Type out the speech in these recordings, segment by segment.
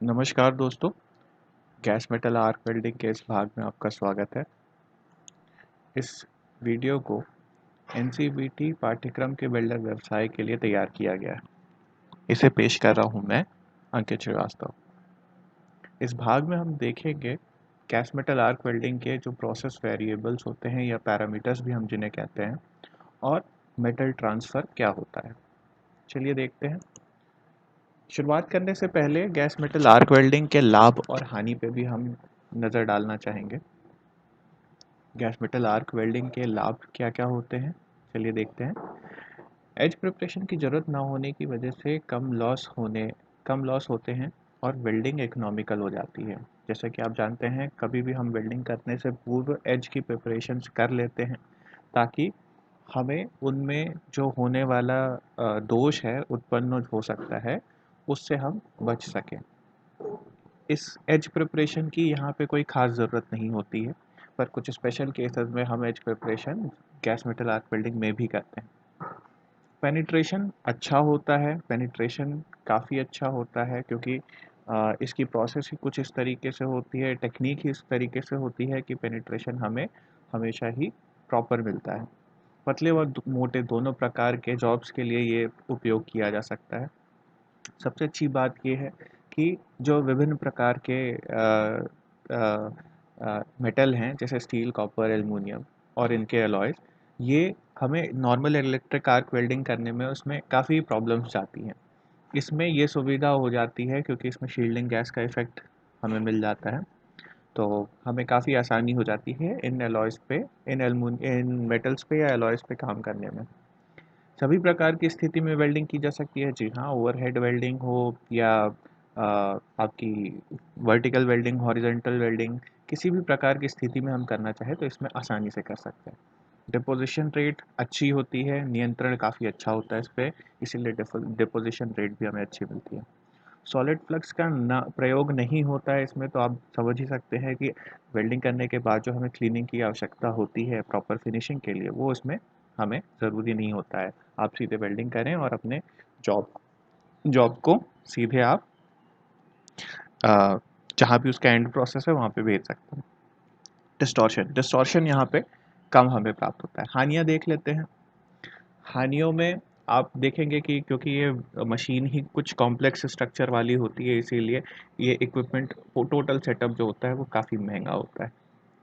नमस्कार दोस्तों, gas metal arc welding के इस भाग में आपका स्वागत है। इस वीडियो को एनसीवीटी पाठ्यक्रम के वेल्डर व्यवसाय के लिए तैयार किया गया है। इसे पेश कर रहा हूं मैं, अंकित श्रीवास्तव। इस भाग में हम देखेंगे गैस मेटल आर्क वेल्डिंग के जो प्रोसेस वेरिएबल्स होते हैं या पैरामीटर्स भी हम जिन्हें कहते हैं, और मेटल ट्रांसफ़र क्या होता है। चलिए देखते हैं। शुरुआत करने से पहले गैस मेटल आर्क वेल्डिंग के लाभ और हानि पे भी हम नज़र डालना चाहेंगे। गैस मेटल आर्क वेल्डिंग के लाभ क्या क्या होते हैं, चलिए देखते हैं। एज प्रिपरेशन की ज़रूरत ना होने की वजह से कम लॉस होते हैं और वेल्डिंग इकोनॉमिकल हो जाती है। जैसा कि आप जानते हैं, कभी भी हम वेल्डिंग करने से पूर्व एज की प्रिपरेशंस कर लेते हैं, ताकि हमें उनमें जो होने वाला दोष है उत्पन्न हो सकता है, उससे हम बच सकें। इस एज प्रिपरेशन की यहाँ पे कोई ख़ास ज़रूरत नहीं होती है, पर कुछ स्पेशल केसेस में हम as preparation gas metal arc welding में भी करते हैं। पेनिट्रेशन अच्छा होता है, पेनिट्रेशन काफ़ी अच्छा होता है, क्योंकि इसकी प्रोसेस ही कुछ इस तरीके से होती है, टेक्निक ही इस तरीके से होती है कि पेनिट्रेशन हमें हमेशा ही प्रॉपर मिलता है। पतले व मोटे दोनों प्रकार के जॉब्स के लिए ये उपयोग किया जा सकता है। सबसे अच्छी बात ये है कि जो विभिन्न प्रकार के मेटल हैं, जैसे स्टील, कॉपर, एल्युमिनियम और इनके एलॉयज़, ये हमें नॉर्मल इलेक्ट्रिक आर्क वेल्डिंग करने में उसमें काफ़ी प्रॉब्लम्स आती हैं। इसमें ये सुविधा हो जाती है क्योंकि इसमें शील्डिंग गैस का इफ़ेक्ट हमें मिल जाता है, तो हमें काफ़ी आसानी हो जाती है इन एलॉयज़ पे, इन मेटल्स पे या एलॉयज़ पे काम करने में। सभी प्रकार की स्थिति में वेल्डिंग की जा सकती है। जी हाँ, ओवरहेड वेल्डिंग हो या आपकी वर्टिकल वेल्डिंग, हॉरिजॉन्टल वेल्डिंग, किसी भी प्रकार की स्थिति में हम करना चाहें तो इसमें आसानी से कर सकते हैं। डिपोजिशन रेट अच्छी होती है, नियंत्रण काफ़ी अच्छा होता है इस पे, इसीलिए डिपोजिशन रेट भी हमें अच्छी मिलती है। सॉलिड फ्लक्स का ना प्रयोग नहीं होता है इसमें, तो आप समझ ही सकते हैं कि वेल्डिंग करने के बाद जो हमें क्लीनिंग की आवश्यकता होती है प्रॉपर फिनिशिंग के लिए, वो इसमें हमें ज़रूरी नहीं होता है। आप सीधे वेल्डिंग करें और अपने जॉब जॉब को सीधे आप जहाँ भी उसका एंड प्रोसेस है वहाँ पे भेज सकते हैं। डिस्टॉर्शन डिस्टॉर्शन यहाँ पे कम हमें प्राप्त होता है। हानियाँ देख लेते हैं। हानियों में आप देखेंगे कि क्योंकि ये मशीन ही कुछ कॉम्प्लेक्स स्ट्रक्चर वाली होती है, इसीलिए ये इक्विपमेंट टोटल सेटअप जो होता है वो काफ़ी महंगा होता है।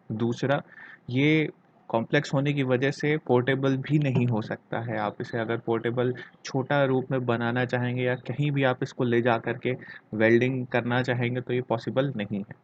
दूसरा, ये कॉम्प्लेक्स होने की वजह से पोर्टेबल भी नहीं हो सकता है। आप इसे अगर पोर्टेबल छोटा रूप में बनाना चाहेंगे या कहीं भी आप इसको ले जा कर के वेल्डिंग करना चाहेंगे तो ये पॉसिबल नहीं है।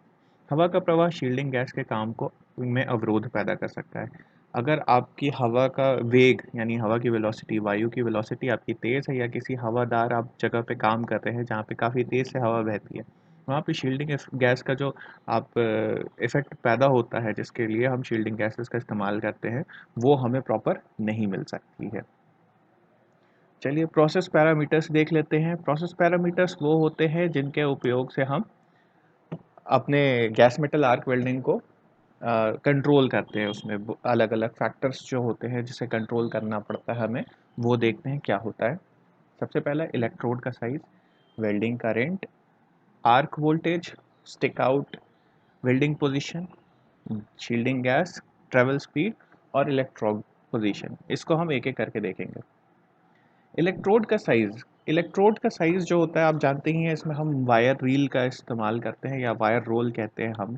हवा का प्रवाह शील्डिंग गैस के काम को में अवरोध पैदा कर सकता है। अगर आपकी हवा का वेग, यानी हवा की वेलोसिटी, वायु की वेलोसिटी आपकी तेज़ है, या किसी हवादार आप जगह पे काम कर रहे हैं जहाँ पे काफ़ी तेज़ से हवा बहती है, वहाँ पे शील्डिंग गैस का जो आप इफ़ेक्ट पैदा होता है, जिसके लिए हम शील्डिंग गैसेस का इस्तेमाल करते हैं, वो हमें प्रॉपर नहीं मिल सकती है। चलिए प्रोसेस पैरामीटर्स देख लेते हैं। प्रोसेस पैरामीटर्स वो होते हैं जिनके उपयोग से हम अपने गैस मेटल आर्क वेल्डिंग को कंट्रोल करते हैं। उसमें अलग अलग फैक्टर्स जो होते हैं जिसे कंट्रोल करना पड़ता है हमें, वो देखते हैं क्या होता है। सबसे पहला इलेक्ट्रोड का size, welding current, arc voltage, stick out, welding position, shielding gas, travel speed और इलेक्ट्रोड पोजीशन। इसको हम एक एक करके देखेंगे। इलेक्ट्रोड का साइज़ जो होता है आप जानते ही हैं, इसमें हम वायर रील का इस्तेमाल करते हैं या वायर रोल कहते हैं हम।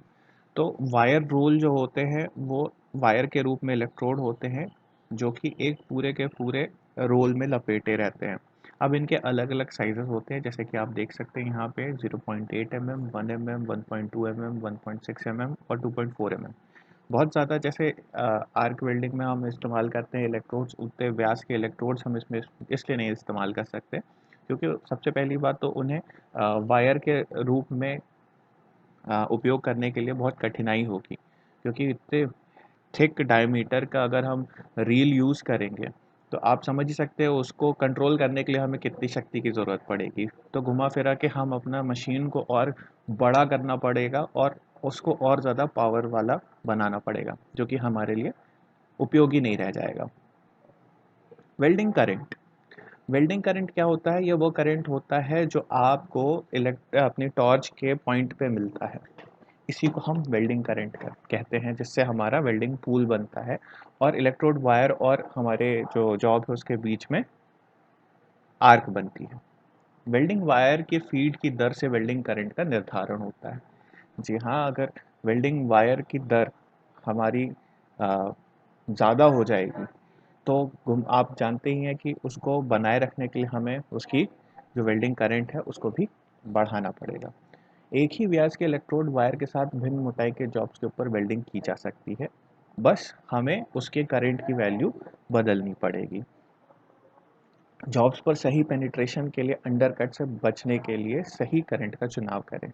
तो वायर रोल जो होते हैं वो वायर के रूप में इलेक्ट्रोड होते हैं, जो कि एक पूरे के पूरे रोल में लपेटे रहते हैं। अब इनके अलग अलग साइजेस होते हैं, जैसे कि आप देख सकते हैं यहाँ पे 0.8 mm, 1 mm, 1.2 mm, 1.6 mm और 2.4 mm। बहुत ज़्यादा जैसे आर्क वेल्डिंग में हम इस्तेमाल करते हैं इलेक्ट्रोड्स, उतने व्यास के इलेक्ट्रोड्स हम इसमें इसलिए नहीं इस्तेमाल कर सकते, क्योंकि सबसे पहली बात तो उन्हें वायर के रूप में उपयोग करने के लिए बहुत कठिनाई होगी, क्योंकि इतने थिक डायमीटर का अगर हम रील यूज़ करेंगे तो आप समझ ही सकते हो उसको कंट्रोल करने के लिए हमें कितनी शक्ति की ज़रूरत पड़ेगी। तो घुमा फिरा के हम अपना मशीन को और बड़ा करना पड़ेगा और उसको और ज़्यादा पावर वाला बनाना पड़ेगा, जो कि हमारे लिए उपयोगी नहीं रह जाएगा। वेल्डिंग करेंट वेल्डिंग करंट क्या होता है? ये वो करंट होता है जो आपको अपनी टॉर्च के पॉइंट पे मिलता है, इसी को हम वेल्डिंग करंट कहते हैं, जिससे हमारा वेल्डिंग पूल बनता है और इलेक्ट्रोड वायर और हमारे जो जॉब है उसके बीच में आर्क बनती है। वेल्डिंग वायर के फीड की दर से वेल्डिंग करंट का निर्धारण होता है। जी हाँ, अगर वेल्डिंग वायर की दर हमारी ज़्यादा हो जाएगी तो आप जानते ही हैं कि उसको बनाए रखने के लिए हमें उसकी जो वेल्डिंग करंट है उसको भी बढ़ाना पड़ेगा। एक ही व्यास के इलेक्ट्रोड वायर के साथ भिन्न मोटाई के जॉब्स के ऊपर वेल्डिंग की जा सकती है, बस हमें उसके करंट की वैल्यू बदलनी पड़ेगी। जॉब्स पर सही पेनिट्रेशन के लिए अंडरकट से बचने के लिए सही करंट का चुनाव करें।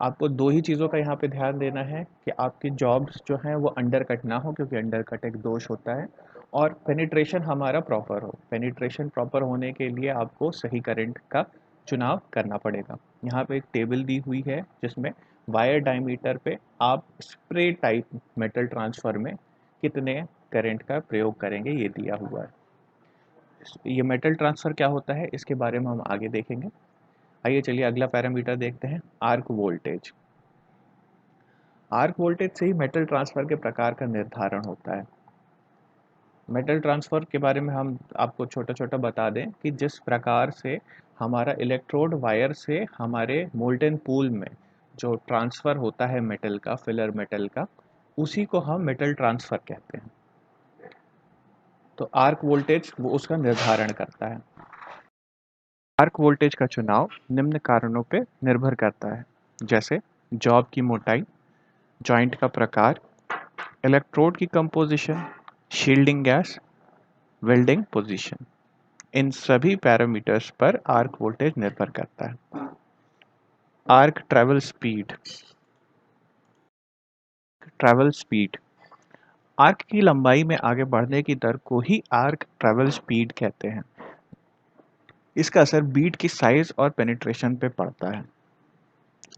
आपको दो ही चीज़ों का यहाँ पे ध्यान देना है कि आपकी जॉब्स जो हैं वो अंडरकट ना हो, क्योंकि अंडरकट एक दोष होता है, और पेनिट्रेशन हमारा प्रॉपर हो। पेनिट्रेशन प्रॉपर होने के लिए आपको सही करंट का चुनाव करना पड़ेगा। यहाँ पे एक टेबल दी हुई है जिसमें वायर डायमीटर पे आप स्प्रे टाइप मेटल ट्रांसफर में कितने करंट का प्रयोग करेंगे ये दिया हुआ है। ये मेटल ट्रांसफ़र क्या होता है इसके बारे में हम आगे देखेंगे। आइए चलिए अगला पैरामीटर देखते हैं, आर्क वोल्टेज। आर्क वोल्टेज से ही मेटल ट्रांसफ़र के प्रकार का निर्धारण होता है। मेटल ट्रांसफ़र के बारे में हम आपको छोटा-छोटा बता दें कि जिस प्रकार से हमारा इलेक्ट्रोड वायर से हमारे मोल्टेन पूल में जो ट्रांसफ़र होता है मेटल का, फिलर मेटल का, उसी को हम मेटल ट्रांसफ़र कहते हैं। तो आर्क वोल्टेज वो उसका निर्धारण करता है। आर्क वोल्टेज का चुनाव निम्न कारणों पे निर्भर करता है, जैसे जॉब की मोटाई, जॉइंट का प्रकार, इलेक्ट्रोड की composition, shielding gas, welding position. इन सभी पैरामीटर्स पर आर्क वोल्टेज निर्भर करता है। आर्क ट्रैवल स्पीड आर्क की लंबाई में आगे बढ़ने की दर को ही आर्क ट्रैवल स्पीड कहते हैं। इसका असर बीट की साइज और पेनिट्रेशन पे पड़ता है।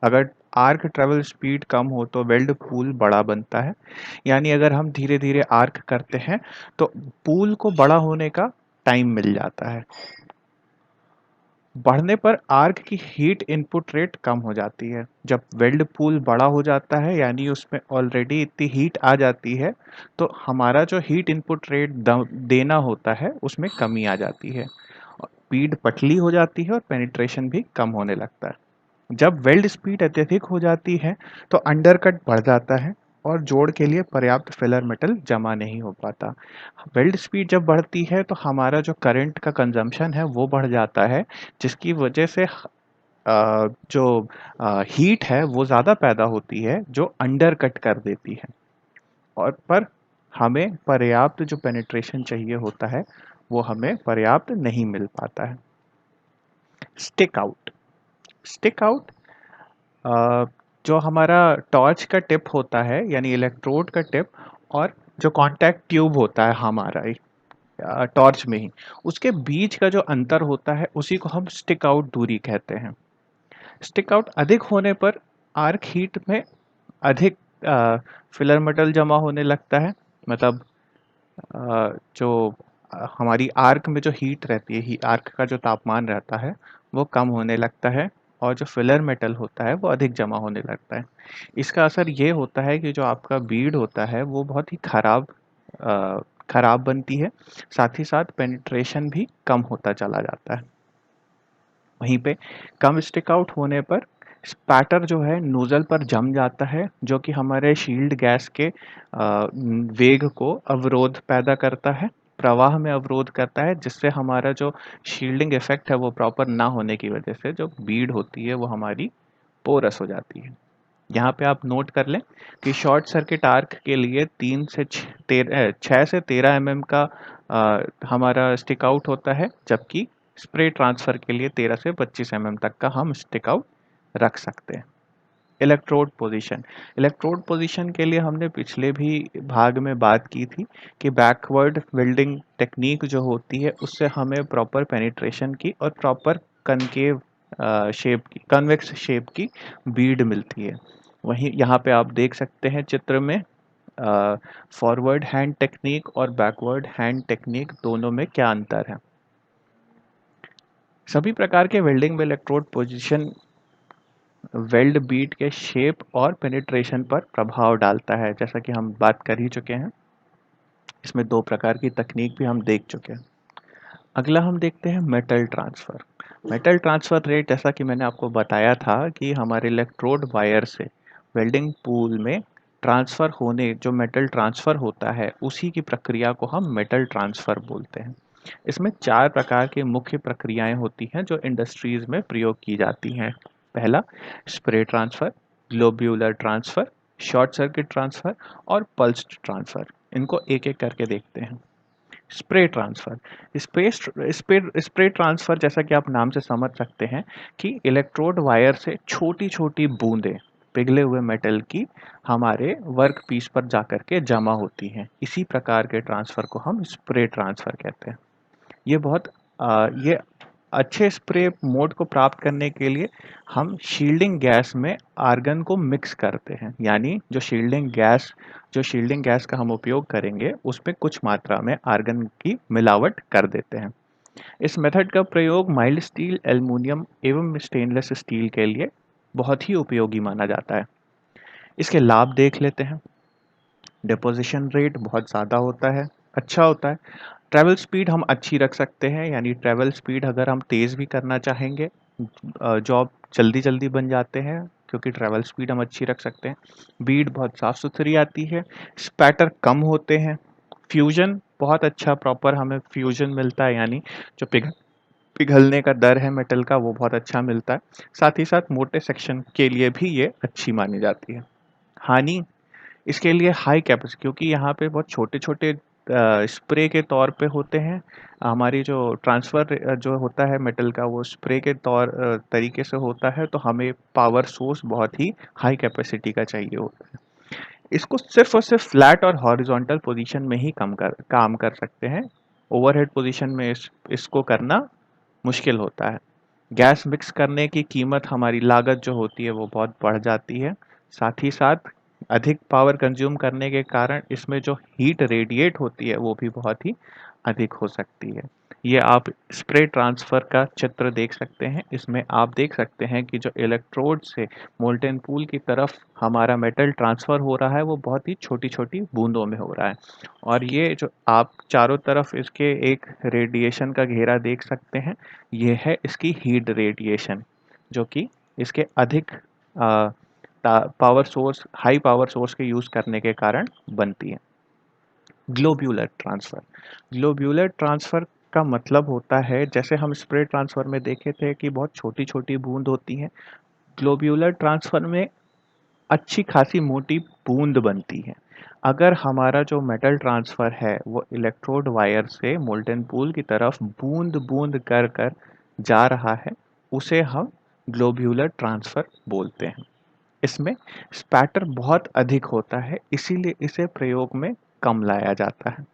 अगर आर्क ट्रैवल स्पीड कम हो तो वेल्ड पूल बड़ा बनता है, यानी अगर हम धीरे धीरे आर्क करते हैं तो पूल को बड़ा होने का टाइम मिल जाता है। बढ़ने पर आर्क की हीट इनपुट रेट कम हो जाती है। जब वेल्ड पूल बड़ा हो जाता है यानी उसमें ऑलरेडी इतनी हीट आ जाती है तो हमारा जो हीट इनपुट रेट देना होता है उसमें कमी आ जाती है, स्पीड पतली हो जाती है और पेनिट्रेशन भी कम होने लगता है। जब वेल्ड स्पीड अत्यधिक हो जाती है तो अंडरकट बढ़ जाता है और जोड़ के लिए पर्याप्त फिलर मेटल जमा नहीं हो पाता। वेल्ड स्पीड जब बढ़ती है तो हमारा जो करंट का कंजम्पशन है वो बढ़ जाता है, जिसकी वजह से जो हीट है वो ज़्यादा पैदा होती है जो अंडरकट कर देती है, और पर हमें पर्याप्त जो पेनिट्रेशन चाहिए होता है वो हमें पर्याप्त नहीं मिल पाता है। स्टिक आउट स्टिक आउट जो हमारा टॉर्च का टिप होता है यानी इलेक्ट्रोड का टिप और जो कांटेक्ट ट्यूब होता है हमारा टॉर्च में ही, उसके बीच का जो अंतर होता है उसी को हम स्टिक आउट दूरी कहते हैं। स्टिक आउट अधिक होने पर आर्क हीट में अधिक फिलर मेटल जमा होने लगता है, मतलब जो हमारी आर्क में जो हीट रहती है, आर्क का जो तापमान रहता है वो कम होने लगता है और जो फिलर मेटल होता है वो अधिक जमा होने लगता है। इसका असर ये होता है कि जो आपका बीड होता है वो बहुत ही अ, खराब बनती है, साथ ही साथ पेनिट्रेशन भी कम होता चला जाता है। वहीं पे कम स्टिक आउट होने पर स्पैटर जो है नोजल पर जम जाता है, जो कि हमारे शील्ड गैस के वेग को अवरोध पैदा करता है, प्रवाह में अवरोध करता है, जिससे हमारा जो शील्डिंग इफेक्ट है वो प्रॉपर ना होने की वजह से जो बीड होती है वो हमारी पोरस हो जाती है। यहाँ पे आप नोट कर लें कि शॉर्ट सर्किट आर्क के लिए 6 से 13 mm का हमारा स्टिक आउट होता है, जबकि स्प्रे ट्रांसफर के लिए 13 से 25 mm तक का हम स्टिक आउट रख सकते हैं। इलेक्ट्रोड पोजीशन के लिए हमने पिछले भी भाग में बात की थी कि बैकवर्ड वेल्डिंग टेक्निक जो होती है उससे हमें प्रॉपर पेनिट्रेशन की और प्रॉपर कनकेव शेप की, कन्वेक्स शेप की बीड मिलती है। वहीं यहाँ पे आप देख सकते हैं चित्र में फॉरवर्ड हैंड टेक्निक और बैकवर्ड हैंड टेक्निक दोनों में क्या अंतर है। सभी प्रकार के वेल्डिंग में इलेक्ट्रोड पोजीशन वेल्ड बीट के शेप और पेनिट्रेशन पर प्रभाव डालता है, जैसा कि हम बात कर ही चुके हैं। इसमें दो प्रकार की तकनीक भी हम देख चुके हैं। अगला हम देखते हैं metal transfer. Metal transfer rate, जैसा कि मैंने आपको बताया था कि हमारे इलेक्ट्रोड वायर से वेल्डिंग पूल में ट्रांसफ़र होने जो मेटल ट्रांसफ़र होता है, उसी की प्रक्रिया को हम मेटल ट्रांसफ़र बोलते हैं। इसमें 4 प्रकार की मुख्य प्रक्रियाएं होती हैं जो इंडस्ट्रीज़ में प्रयोग की जाती हैं। पहला spray transfer, globular transfer, short circuit transfer और पल्स्ड ट्रांसफ़र। इनको एक-एक करके देखते हैं। Spray transfer. स्प्रे ट्रांसफ़र, जैसा कि आप नाम से समझ सकते हैं कि इलेक्ट्रोड वायर से छोटी-छोटी बूंदें पिघले हुए मेटल की हमारे वर्क पीस पर जाकर के जमा होती हैं। इसी प्रकार के ट्रांसफ़र को हम स्प्रे ट्रांसफ़र कहते हैं। ये अच्छे स्प्रे मोड को प्राप्त करने के लिए हम शील्डिंग गैस में आर्गन को मिक्स करते हैं, यानी जो शील्डिंग गैस का हम उपयोग करेंगे उसमें कुछ मात्रा में आर्गन की मिलावट कर देते हैं। इस मेथड का प्रयोग माइल्ड स्टील, एल्युमिनियम एवं स्टेनलेस स्टील के लिए बहुत ही उपयोगी माना जाता है। इसके लाभ देख लेते हैं। डिपोजिशन रेट बहुत ज़्यादा होता है, अच्छा होता है। ट्रैवल स्पीड हम अच्छी रख सकते हैं, यानी ट्रैवल स्पीड अगर हम तेज़ भी करना चाहेंगे, जॉब जल्दी-जल्दी बन जाते हैं क्योंकि ट्रैवल स्पीड हम अच्छी रख सकते हैं। बीड बहुत साफ़-सुथरी आती है, स्पैटर कम होते हैं, फ्यूज़न बहुत अच्छा प्रॉपर हमें फ्यूज़न मिलता है, यानी जो पिघलने का दर है मेटल का वो बहुत अच्छा मिलता है। साथ ही साथ मोटे सेक्शन के लिए भी ये अच्छी मानी जाती है। हानि इसके लिए हाई कैपेसिटी, क्योंकि यहाँ पे बहुत छोटे-छोटे स्प्रे के तौर पे होते हैं। हमारी जो ट्रांसफ़र जो होता है मेटल का वो स्प्रे के तरीके से होता है, तो हमें पावर सोर्स बहुत ही हाई कैपेसिटी का चाहिए होता है। इसको सिर्फ़ और सिर्फ़ फ्लैट और हॉरिज़ॉन्टल पोज़ीशन में ही काम कर सकते हैं। ओवरहेड पोज़ीशन में इसको करना मुश्किल होता है। गैस मिक्स करने की कीमत, हमारी लागत जो होती है वो बहुत बढ़ जाती है। साथ ही साथ अधिक पावर कंज्यूम करने के कारण इसमें जो हीट रेडिएट होती है वो भी बहुत ही अधिक हो सकती है। ये आप स्प्रे ट्रांसफ़र का चित्र देख सकते हैं। इसमें आप देख सकते हैं कि जो इलेक्ट्रोड से मोल्टेन पूल की तरफ हमारा मेटल ट्रांसफ़र हो रहा है वो बहुत ही छोटी-छोटी बूंदों में हो रहा है। और ये जो आप चारों तरफ इसके एक रेडिएशन का घेरा देख सकते हैं, ये है इसकी हीट रेडिएशन, जो कि इसके अधिक हाई पावर सोर्स के यूज़ करने के कारण बनती है। Globular transfer. ग्लोब्यूलर ट्रांसफ़र का मतलब होता है, जैसे हम स्प्रे ट्रांसफ़र में देखे थे कि बहुत छोटी-छोटी बूंद होती हैं, ग्लोब्यूलर ट्रांसफ़र में अच्छी खासी मोटी बूंद बनती है। अगर हमारा जो मेटल ट्रांसफ़र है वो इलेक्ट्रोड वायर से मोल्टेन पूल की तरफ बूंद-बूंद कर कर जा रहा है, उसे हम ग्लोब्यूलर ट्रांसफ़र बोलते हैं। इसमें स्पैटर बहुत अधिक होता है, इसीलिए इसे प्रयोग में कम लाया जाता है।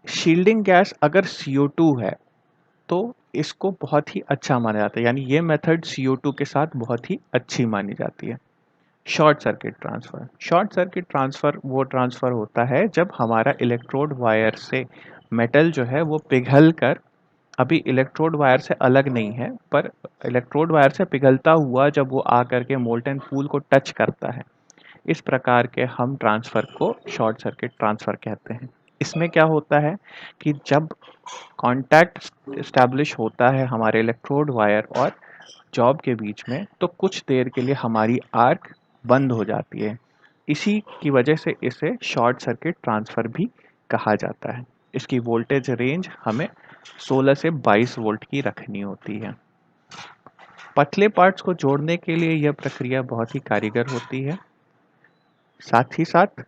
शील्डिंग गैस अगर CO2 है तो इसको बहुत ही अच्छा माना जाता है, यानी ये मेथड CO2 के साथ बहुत ही अच्छी मानी जाती है। Short circuit transfer. Short circuit transfer वो ट्रांसफ़र होता है जब हमारा इलेक्ट्रोड वायर से मेटल जो है वो पिघल कर, अभी इलेक्ट्रोड वायर से अलग नहीं है, पर इलेक्ट्रोड वायर से पिघलता हुआ जब वो आकर के मोल्टेन पूल को टच करता है, इस प्रकार के हम ट्रांसफ़र को शॉर्ट सर्किट ट्रांसफ़र कहते हैं। इसमें क्या होता है कि जब कॉन्टैक्ट एस्टैब्लिश होता है हमारे इलेक्ट्रोड वायर और जॉब के बीच में, तो कुछ देर के लिए हमारी आर्क बंद हो जाती है। इसी की वजह से इसे शॉर्ट सर्किट ट्रांसफ़र भी कहा जाता है। इसकी वोल्टेज रेंज हमें 16 से 22 वोल्ट की रखनी होती है। पतले पार्ट्स को जोड़ने के लिए यह प्रक्रिया बहुत ही कारगर होती है। साथ ही साथ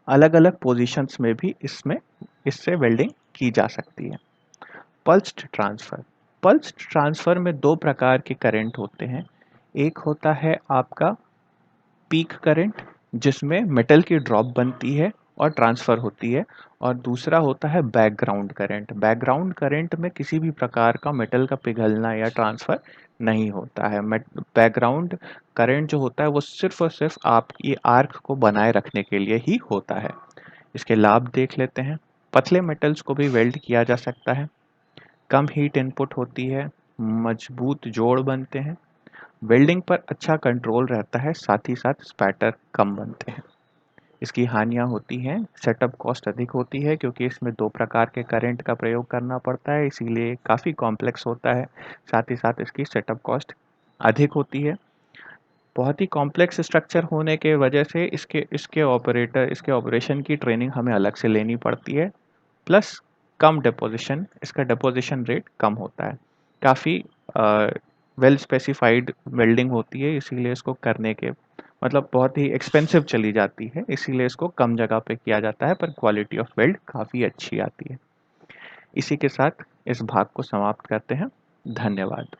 अलग-अलग पोजीशंस में भी इससे वेल्डिंग की जा सकती है। Pulsed transfer. पल्स्ड ट्रांसफ़र में 2 प्रकार के करंट होते हैं। एक होता है आपका पीक करंट, जिसमें मेटल की ड्रॉप बनती है और ट्रांसफ़र होती है, और दूसरा होता है बैकग्राउंड करंट। बैकग्राउंड करंट में किसी भी प्रकार का मेटल का पिघलना या ट्रांसफ़र नहीं होता है। बैकग्राउंड करंट जो होता है वो सिर्फ़ और सिर्फ़ आपकी आर्क को बनाए रखने के लिए ही होता है। इसके लाभ देख लेते हैं। पतले मेटल्स को भी वेल्ड किया जा सकता है। कम हीट इनपुट होती है, मजबूत जोड़ बनते हैं, वेल्डिंग पर अच्छा कंट्रोल रहता है, साथ ही साथ स्पैटर कम बनते हैं। इसकी हानियाँ होती हैं, सेटअप कॉस्ट अधिक होती है क्योंकि इसमें 2 प्रकार के करंट का प्रयोग करना पड़ता है, इसीलिए काफ़ी कॉम्प्लेक्स होता है। साथ ही साथ इसकी सेटअप कॉस्ट अधिक होती है। बहुत ही कॉम्प्लेक्स स्ट्रक्चर होने के वजह से इसके ऑपरेशन की ट्रेनिंग हमें अलग से लेनी पड़ती है। प्लस कम डिपोजिशन, इसका डिपोजिशन रेट कम होता है। काफ़ी वेल स्पेसिफाइड वेल्डिंग होती है, इसीलिए इसको करने के मतलब बहुत ही एक्सपेंसिव चली जाती है, इसीलिए इसको कम जगह पे किया जाता है, पर क्वालिटी ऑफ वेल्ड काफ़ी अच्छी आती है। इसी के साथ इस भाग को समाप्त करते हैं। धन्यवाद।